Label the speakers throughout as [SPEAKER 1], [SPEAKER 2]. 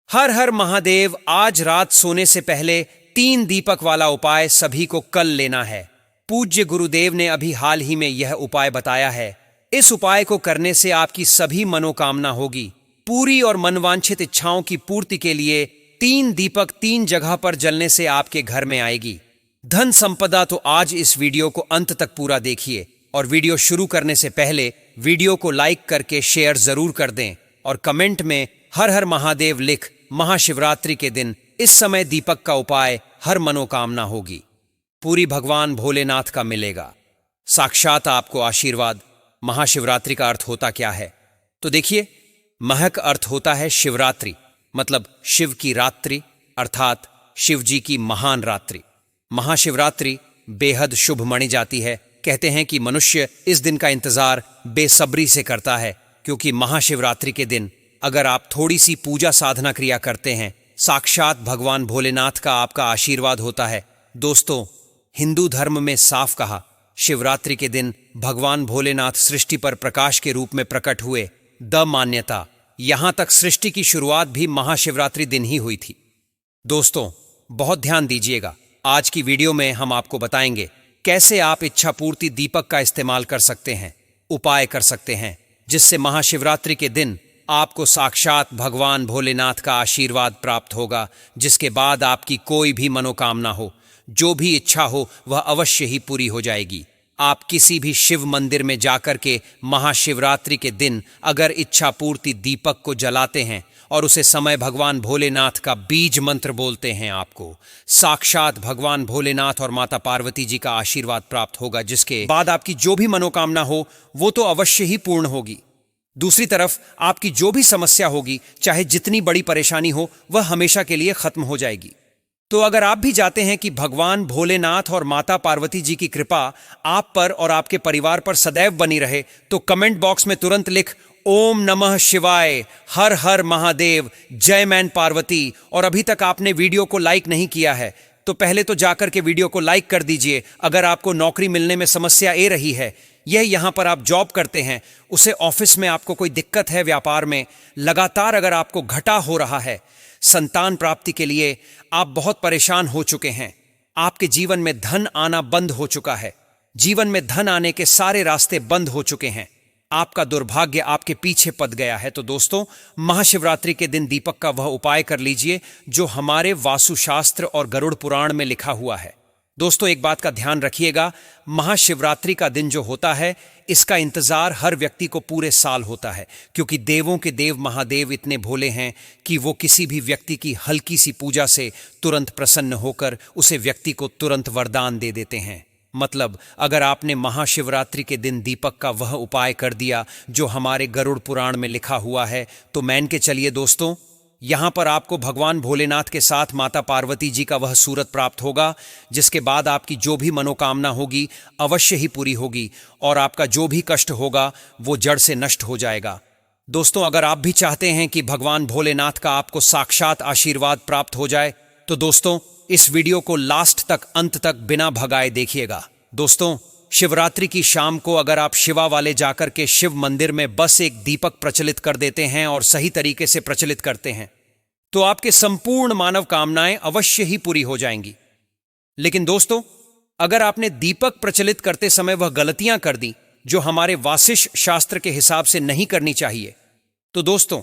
[SPEAKER 1] हर हर महादेव। आज रात सोने से पहले 3 दीपक वाला उपाय सभी को कल लेना है। पूज्य गुरुदेव ने अभी हाल ही में यह उपाय बताया है। इस उपाय को करने से आपकी सभी मनोकामना होगी पूरी और मनवांछित इच्छाओं की पूर्ति के लिए 3 दीपक 3 जगह पर जलने से आपके घर में आएगी धन संपदा। तो आज इस वीडियो को अंत तक पूरा देखिए और वीडियो शुरू करने से पहले वीडियो को लाइक करके शेयर जरूर कर दें और कमेंट में हर हर महादेव लिख महाशिवरात्रि के दिन इस समय दीपक का उपाय हर मनोकामना होगी पूरी भगवान भोलेनाथ का मिलेगा साक्षात आपको आशीर्वाद। महाशिवरात्रि का अर्थ होता क्या है? तो देखिए, महक अर्थ होता है शिवरात्रि, मतलब शिव की रात्रि अर्थात शिव जी की महान रात्रि। महाशिवरात्रि बेहद शुभ मानी जाती है। कहते हैं कि मनुष्य इस दिन का इंतजार बेसब्री से करता है, क्योंकि महाशिवरात्रि के दिन अगर आप थोड़ी सी पूजा साधना क्रिया करते हैं, साक्षात भगवान भोलेनाथ का आपका आशीर्वाद होता है। दोस्तों, हिंदू धर्म में साफ कहा, शिवरात्रि के दिन भगवान भोलेनाथ सृष्टि पर प्रकाश के रूप में प्रकट हुए। द मान्यता, यहां तक सृष्टि की शुरुआत भी महाशिवरात्रि दिन ही हुई थी। दोस्तों, बहुत ध्यान दीजिएगा। आज की वीडियो में हम आपको बताएंगे कैसे आप इच्छा पूर्ति दीपक का इस्तेमाल कर सकते हैं, उपाय कर सकते हैं, जिससे महाशिवरात्रि के दिन आपको साक्षात भगवान भोलेनाथ का आशीर्वाद प्राप्त होगा, जिसके बाद आपकी कोई भी मनोकामना हो, जो भी इच्छा हो, वह अवश्य ही पूरी हो जाएगी। आप किसी भी शिव मंदिर में जाकर के महाशिवरात्रि के दिन अगर इच्छा पूर्ति दीपक को जलाते हैं और उसे समय भगवान भोलेनाथ का बीज मंत्र बोलते हैं, आपको साक्षात भगवान भोलेनाथ और माता पार्वती जी का आशीर्वाद प्राप्त होगा, जिसके बाद आपकी जो भी मनोकामना हो वो तो अवश्य ही पूर्ण होगी। दूसरी तरफ आपकी जो भी समस्या होगी, चाहे जितनी बड़ी परेशानी हो, वह हमेशा के लिए खत्म हो जाएगी। तो अगर आप भी चाहते हैं कि भगवान भोलेनाथ और माता पार्वती जी की कृपा आप पर और आपके परिवार पर सदैव बनी रहे, तो कमेंट बॉक्स में तुरंत लिख ओम नमः शिवाय, हर हर महादेव, जय मैन पार्वती। और अभी तक आपने वीडियो को लाइक नहीं किया है तो पहले तो जाकर के वीडियो को लाइक कर दीजिए। अगर आपको नौकरी मिलने में समस्या आ रही है, यह यहाँ पर आप जॉब करते हैं, उसे ऑफिस में आपको कोई दिक्कत है, व्यापार में लगातार अगर आपको घाटा हो रहा है, संतान प्राप्ति के लिए आप बहुत परेशान हो चुके हैं, आपके जीवन में धन आना बंद हो चुका है, जीवन में धन आने के सारे रास्ते बंद हो चुके हैं, आपका दुर्भाग्य आपके पीछे पड़ गया है, तो दोस्तों, महाशिवरात्रि के दिन दीपक का वह उपाय कर लीजिए जो हमारे वास्तुशास्त्र और गरुड़ पुराण में लिखा हुआ है। दोस्तों, एक बात का ध्यान रखिएगा, महाशिवरात्रि का दिन जो होता है, इसका इंतजार हर व्यक्ति को पूरे साल होता है, क्योंकि देवों के देव महादेव इतने भोले हैं कि वो किसी भी व्यक्ति की हल्की सी पूजा से तुरंत प्रसन्न होकर उसे व्यक्ति को तुरंत वरदान दे देते हैं। मतलब अगर आपने महाशिवरात्रि के दिन दीपक का वह उपाय कर दिया जो हमारे गरुड़ पुराण में लिखा हुआ है, तो मान के चलिए दोस्तों, यहां पर आपको भगवान भोलेनाथ के साथ माता पार्वती जी का वह सूरत प्राप्त होगा, जिसके बाद आपकी जो भी मनोकामना होगी अवश्य ही पूरी होगी और आपका जो भी कष्ट होगा वो जड़ से नष्ट हो जाएगा। दोस्तों, अगर आप भी चाहते हैं कि भगवान भोलेनाथ का आपको साक्षात आशीर्वाद प्राप्त हो जाए, तो दोस्तों, इस वीडियो को लास्ट तक, अंत तक बिना भगाए देखिएगा। दोस्तों, शिवरात्रि की शाम को अगर आप शिवा वाले जाकर के शिव मंदिर में बस एक दीपक प्रचलित कर देते हैं और सही तरीके से प्रचलित करते हैं, तो आपके संपूर्ण मानव कामनाएं अवश्य ही पूरी हो जाएंगी। लेकिन दोस्तों, अगर आपने दीपक प्रचलित करते समय वह गलतियां कर दी जो हमारे वासिष्ठ शास्त्र के हिसाब से नहीं करनी चाहिए, तो दोस्तों,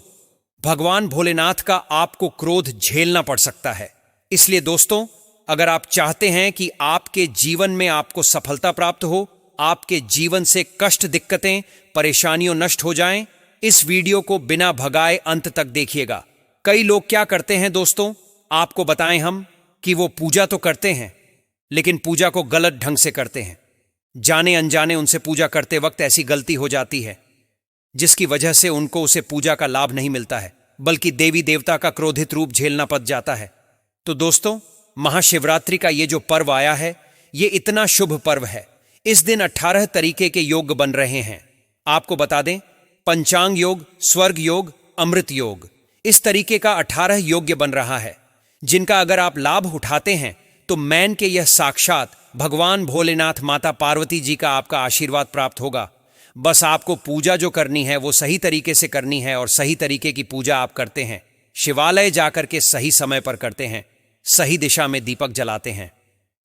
[SPEAKER 1] भगवान भोलेनाथ का आपको क्रोध झेलना पड़ सकता है। इसलिए दोस्तों, अगर आप चाहते हैं कि आपके जीवन में आपको सफलता प्राप्त हो, आपके जीवन से कष्ट, दिक्कतें, परेशानियों नष्ट हो जाएं, इस वीडियो को बिना भगाए अंत तक देखिएगा। कई लोग क्या करते हैं दोस्तों, आपको बताएं हम, कि वो पूजा तो करते हैं लेकिन पूजा को गलत ढंग से करते हैं। जाने अनजाने उनसे पूजा करते वक्त ऐसी गलती हो जाती है जिसकी वजह से उनको उसे पूजा का लाभ नहीं मिलता है, बल्कि देवी देवता का क्रोधित रूप झेलना पड़ जाता है। तो दोस्तों, महाशिवरात्रि का ये जो पर्व आया है, ये इतना शुभ पर्व है। इस दिन 18 तरीके के योग बन रहे हैं। आपको बता दें, पंचांग योग, स्वर्ग योग, अमृत योग, इस तरीके का 18 योग्य बन रहा है, जिनका अगर आप लाभ उठाते हैं तो मैन के यह साक्षात भगवान भोलेनाथ, माता पार्वती जी का आपका आशीर्वाद प्राप्त होगा। बस आपको पूजा जो करनी है वो सही तरीके से करनी है और सही तरीके की पूजा आप करते हैं, शिवालय जाकर के सही समय पर करते हैं, सही दिशा में दीपक जलाते हैं,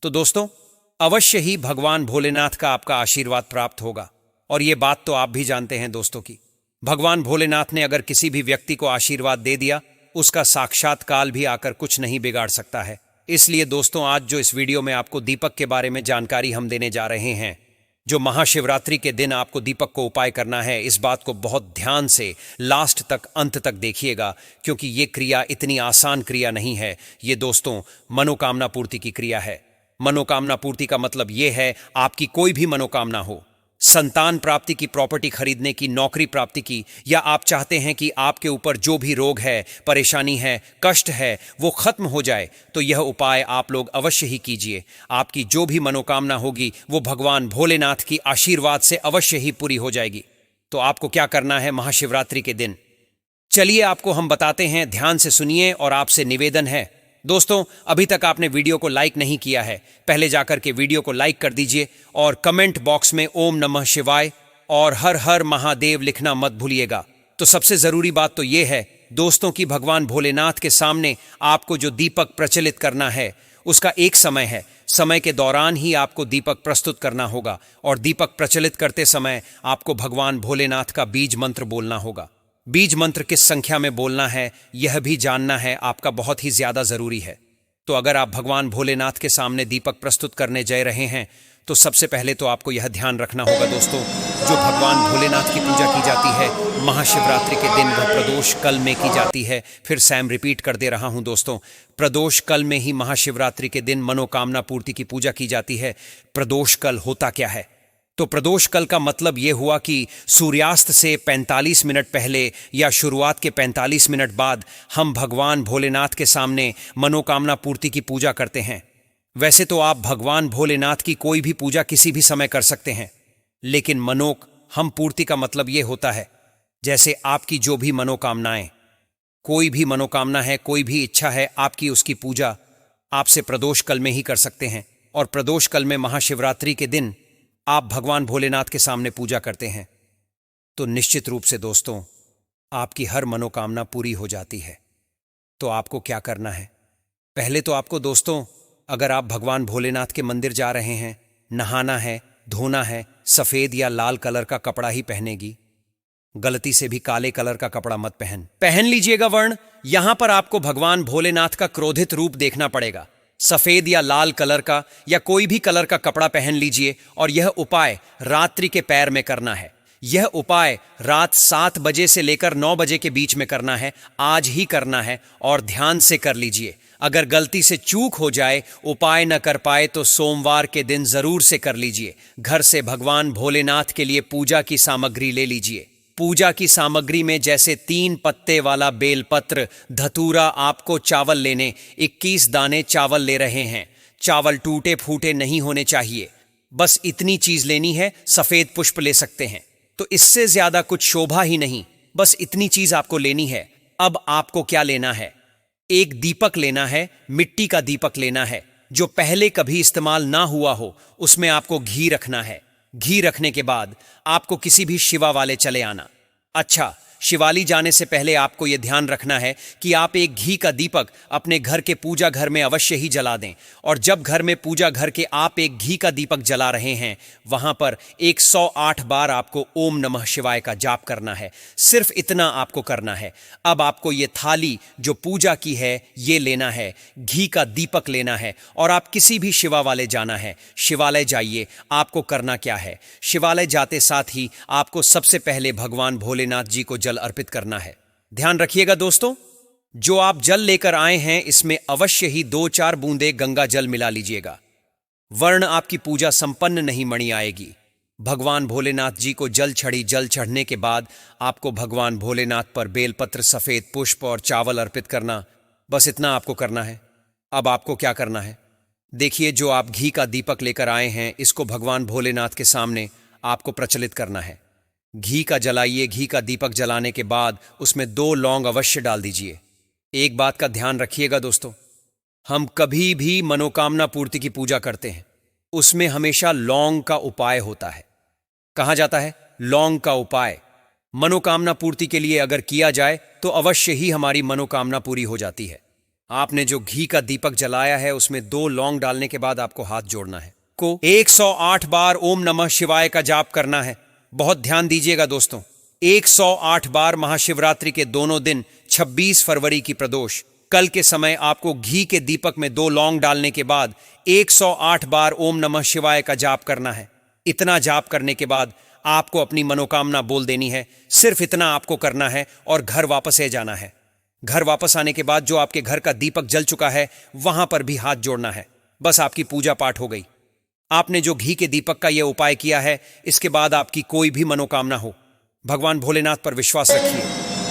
[SPEAKER 1] तो दोस्तों अवश्य ही भगवान भोलेनाथ का आपका आशीर्वाद प्राप्त होगा। और ये बात तो आप भी जानते हैं दोस्तों की भगवान भोलेनाथ ने अगर किसी भी व्यक्ति को आशीर्वाद दे दिया, उसका साक्षात काल भी आकर कुछ नहीं बिगाड़ सकता है। इसलिए दोस्तों आज जो इस वीडियो में आपको दीपक के बारे में जानकारी हम देने जा रहे हैं, जो महाशिवरात्रि के दिन आपको दीपक को उपाय करना है, इस बात को बहुत ध्यान से लास्ट तक अंत तक देखिएगा, क्योंकि ये क्रिया इतनी आसान क्रिया नहीं है। ये दोस्तों मनोकामना पूर्ति की क्रिया है। मनोकामना पूर्ति का मतलब ये है आपकी कोई भी मनोकामना हो, संतान प्राप्ति की, प्रॉपर्टी खरीदने की, नौकरी प्राप्ति की, या आप चाहते हैं कि आपके ऊपर जो भी रोग है, परेशानी है, कष्ट है, वो खत्म हो जाए, तो यह उपाय आप लोग अवश्य ही कीजिए। आपकी जो भी मनोकामना होगी वो भगवान भोलेनाथ की आशीर्वाद से अवश्य ही पूरी हो जाएगी। तो आपको क्या करना है महाशिवरात्रि के दिन, चलिए आपको हम बताते हैं, ध्यान से सुनिए। और आपसे निवेदन है दोस्तों, अभी तक आपने वीडियो को लाइक नहीं किया है, पहले जाकर के वीडियो को लाइक कर दीजिए और कमेंट बॉक्स में ओम नमः शिवाय और हर हर महादेव लिखना मत भूलिएगा। तो सबसे जरूरी बात तो यह है दोस्तों कि भगवान भोलेनाथ के सामने आपको जो दीपक प्रचलित करना है उसका एक समय है। समय के दौरान ही आपको दीपक प्रस्तुत करना होगा और दीपक प्रचलित करते समय आपको भगवान भोलेनाथ का बीज मंत्र बोलना होगा। बीज मंत्र किस संख्या में बोलना है यह भी जानना है आपका बहुत ही ज्यादा जरूरी है। तो अगर आप भगवान भोलेनाथ के सामने दीपक प्रस्तुत करने जा रहे हैं तो सबसे पहले तो आपको यह ध्यान रखना होगा दोस्तों, जो भगवान भोलेनाथ की पूजा की जाती है महाशिवरात्रि के दिन वह प्रदोष कल में की जाती है। फिर सैम रिपीट कर दे रहा हूं दोस्तों, प्रदोष कल में ही महाशिवरात्रि के दिन मनोकामना पूर्ति की पूजा की जाती है। प्रदोष कल होता क्या है? तो प्रदोष कल का मतलब यह हुआ कि सूर्यास्त से 45 मिनट पहले या शुरुआत के 45 मिनट बाद हम भगवान भोलेनाथ के सामने मनोकामना पूर्ति की पूजा करते हैं। वैसे तो आप भगवान भोलेनाथ की कोई भी पूजा किसी भी समय कर सकते हैं, लेकिन मनोक हम पूर्ति का मतलब यह होता है जैसे आपकी जो भी मनोकामनाएं, कोई भी मनोकामना है, कोई भी इच्छा है आपकी, उसकी पूजा आपसे प्रदोष कल में ही कर सकते हैं। और प्रदोष कल में महाशिवरात्रि के दिन आप भगवान भोलेनाथ के सामने पूजा करते हैं तो निश्चित रूप से दोस्तों आपकी हर मनोकामना पूरी हो जाती है। तो आपको क्या करना है? पहले तो आपको दोस्तों, अगर आप भगवान भोलेनाथ के मंदिर जा रहे हैं, नहाना है, धोना है, सफेद या लाल कलर का कपड़ा ही पहनेगी, गलती से भी काले कलर का कपड़ा मत पहन लीजिएगा वर्ण। यहां पर आपको भगवान भोलेनाथ का क्रोधित रूप देखना पड़ेगा। सफेद या लाल कलर का या कोई भी कलर का कपड़ा पहन लीजिए और यह उपाय रात्रि के पैर में करना है। यह उपाय रात 7 बजे से लेकर 9 बजे के बीच में करना है, आज ही करना है और ध्यान से कर लीजिए। अगर गलती से चूक हो जाए, उपाय न कर पाए तो सोमवार के दिन जरूर से कर लीजिए। घर से भगवान भोलेनाथ के लिए पूजा की सामग्री ले लीजिए। पूजा की सामग्री में जैसे 3 पत्ते वाला बेलपत्र, धतूरा, आपको चावल लेने 21 दाने चावल ले रहे हैं। चावल टूटे फूटे नहीं होने चाहिए, बस इतनी चीज लेनी है। सफेद पुष्प ले सकते हैं, तो इससे ज्यादा कुछ शोभा ही नहीं, बस इतनी चीज आपको लेनी है। अब आपको क्या लेना है? एक दीपक लेना है, मिट्टी का दीपक लेना है जो पहले कभी इस्तेमाल ना हुआ हो। उसमें आपको घी रखना है। घी रखने के बाद आपको किसी भी शिवा वाले चले आना। अच्छा, शिवाली जाने से पहले आपको यह ध्यान रखना है कि आप एक घी का दीपक अपने घर के पूजा घर में अवश्य ही जला दें। और जब घर में पूजा घर के आप एक घी का दीपक जला रहे हैं, वहां पर 108 बार आपको ओम नमः शिवाय का जाप करना है। सिर्फ इतना आपको करना है। अब आपको ये थाली जो पूजा की है ये लेना है, घी का दीपक लेना है और आप किसी भी शिवा वाले जाना है। शिवालय जाइए। आपको करना क्या है? शिवालय जाते साथ ही आपको सबसे पहले भगवान भोलेनाथ जी को जल अर्पित करना है। ध्यान रखिएगा दोस्तों, जो आप जल लेकर आए हैं इसमें अवश्य ही 2-4 बूंदे गंगा जल मिला लीजिएगा, वर्ण आपकी पूजा संपन्न नहीं मणि आएगी। भगवान भोलेनाथ जी को जल चढ़ने के बाद आपको भगवान भोलेनाथ पर बेलपत्र, सफेद पुष्प और चावल अर्पित करना, बस इतना आपको करना है। अब आपको क्या करना है? देखिए, जो आप घी का दीपक लेकर आए हैं इसको भगवान भोलेनाथ के सामने आपको प्रचलित करना है। घी का जलाइए। घी का दीपक जलाने के बाद उसमें 2 लौंग अवश्य डाल दीजिए। एक बात का ध्यान रखिएगा दोस्तों, हम कभी भी मनोकामना पूर्ति की पूजा करते हैं उसमें हमेशा लौंग का उपाय होता है। कहा जाता है लौंग का उपाय। मनोकामना पूर्ति के लिए अगर किया जाए तो अवश्य ही हमारी मनोकामना पूरी हो जाती है। आपने जो घी का दीपक जलाया है उसमें 2 लौंग डालने के बाद आपको हाथ जोड़ना है, को 108 बार ओम नमः शिवाय का जाप करना है। बहुत ध्यान दीजिएगा दोस्तों, 108 बार महाशिवरात्रि के दोनों दिन 26 फरवरी की प्रदोष कल के समय आपको घी के दीपक में 2 लौंग डालने के बाद 108 बार ओम नमः शिवाय का जाप करना है। इतना जाप करने के बाद आपको अपनी मनोकामना बोल देनी है। सिर्फ इतना आपको करना है और घर वापस जाना है। घर वापस आने के बाद जो आपके घर का दीपक जल चुका है वहां पर भी हाथ जोड़ना है। बस आपकी पूजा पाठ हो गई। आपने जो घी के दीपक का यह उपाय किया है, इसके बाद आपकी कोई भी मनोकामना हो, भगवान भोलेनाथ पर विश्वास रखिए,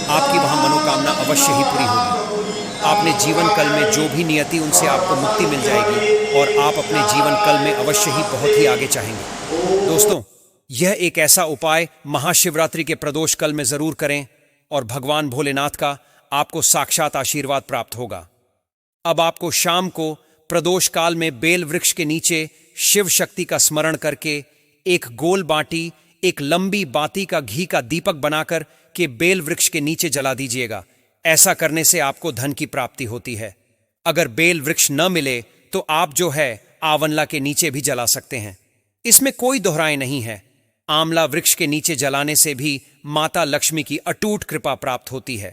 [SPEAKER 1] आपकी वहां मनोकामना अवश्य ही पूरी होगी। आपने जीवन कल में जो भी नियति उनसे आपको मुक्ति मिल जाएगी और आप अपने जीवन कल में अवश्य ही बहुत ही आगे चाहेंगे। दोस्तों, यह एक ऐसा उपाय महाशिवरात्रि के प्रदोष कल में जरूर करें और भगवान भोलेनाथ का आपको साक्षात आशीर्वाद प्राप्त होगा। अब आपको शाम को प्रदोष काल में बेल वृक्ष के नीचे शिव शक्ति का स्मरण करके एक गोल बाटी, एक लंबी बाती का घी का दीपक बनाकर के बेल वृक्ष के नीचे जला दीजिएगा। ऐसा करने से आपको धन की प्राप्ति होती है। अगर बेल वृक्ष न मिले तो आप जो है आवनला के नीचे भी जला सकते हैं, इसमें कोई दोहराए नहीं है। आंवला वृक्ष के नीचे जलाने से भी माता लक्ष्मी की अटूट कृपा प्राप्त होती है।